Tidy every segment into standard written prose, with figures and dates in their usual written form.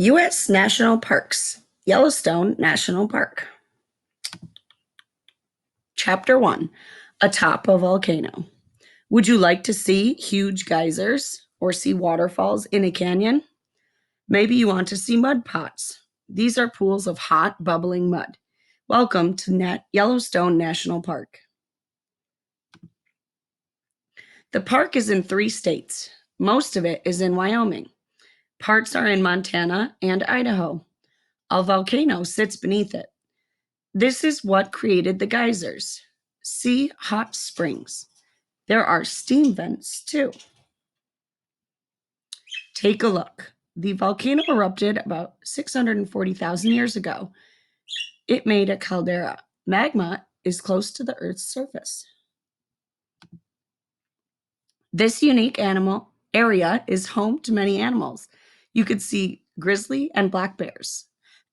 U.S. National Parks, Yellowstone National Park. Chapter 1, Atop a Volcano. Would you like to see huge geysers or see waterfalls in a canyon? Maybe you want to see mud pots. These are pools of hot, bubbling mud. Welcome to Yellowstone National Park. The park is in 3 states. Most of it is in Wyoming. Parts are in Montana and Idaho. A volcano sits beneath it. This is what created the geysers. See hot springs. There are steam vents too. Take a look. The volcano erupted about 640,000 years ago. It made a caldera. Magma is close to the Earth's surface. This unique animal area is home to many animals. You could see grizzly and black bears.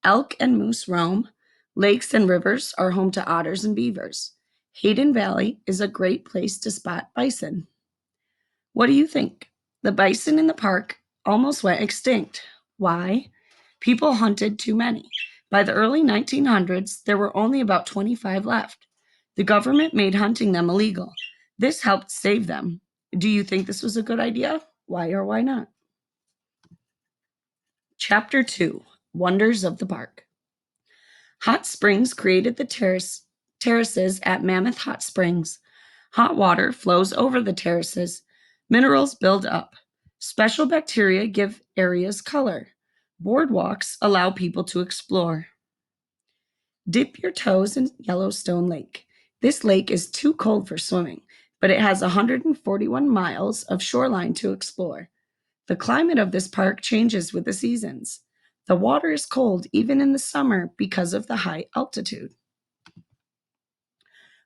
Elk and moose roam. Lakes and rivers are home to otters and beavers. Hayden Valley is a great place to spot bison. What do you think? The bison in the park almost went extinct. Why? People hunted too many. By the early 1900s, there were only about 25 left. The government made hunting them illegal. This helped save them. Do you think this was a good idea? Why or why not? Chapter 2, Wonders of the Park. Hot springs created the terraces at Mammoth Hot Springs. Hot water flows over the terraces. Minerals build up. Special bacteria give areas color. Boardwalks allow people to explore. Dip your toes in Yellowstone Lake. This lake is too cold for swimming, but it has 141 miles of shoreline to explore. The climate of this park changes with the seasons. The water is cold even in the summer because of the high altitude.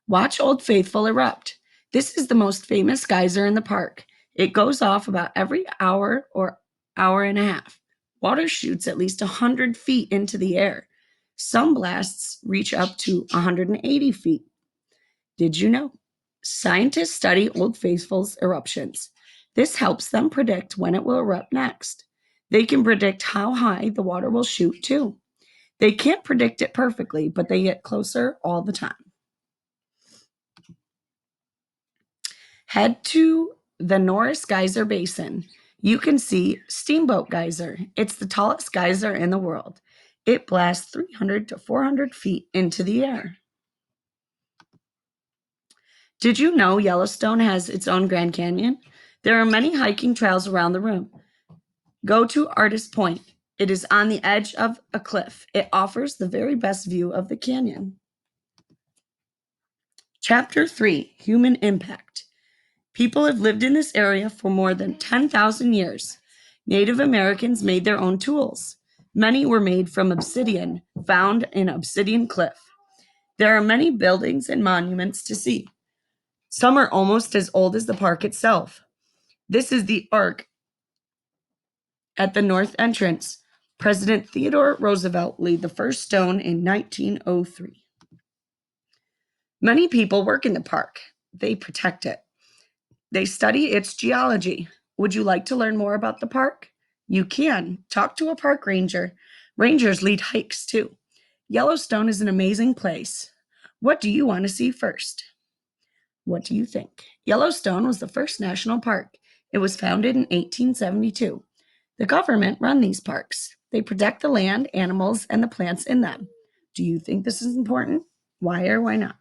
Watch Old Faithful erupt. This is the most famous geyser in the park. It goes off about every hour or hour and a half. Water shoots at least 100 feet into the air. Some blasts reach up to 180 feet. Did you know? Scientists study Old Faithful's eruptions. This helps them predict when it will erupt next. They can predict how high the water will shoot too. They can't predict it perfectly, but they get closer all the time. Head to the Norris Geyser Basin. You can see Steamboat Geyser. It's the tallest geyser in the world. It blasts 300 to 400 feet into the air. Did you know Yellowstone has its own Grand Canyon? There are many hiking trails around the room. Go to Artist Point. It is on the edge of a cliff. It offers the very best view of the canyon. Chapter 3, Human Impact. People have lived in this area for more than 10,000 years. Native Americans made their own tools. Many were made from obsidian, found in Obsidian Cliff. There are many buildings and monuments to see. Some are almost as old as the park itself. This is the Ark at the north entrance. President Theodore Roosevelt laid the first stone in 1903. Many people work in the park. They protect it. They study its geology. Would you like to learn more about the park? You can. Talk to a park ranger. Rangers lead hikes too. Yellowstone is an amazing place. What do you want to see first? What do you think? Yellowstone was the first national park. It was founded in 1872. The government run these parks. They protect the land, animals, and the plants in them. Do you think this is important? Why or why not?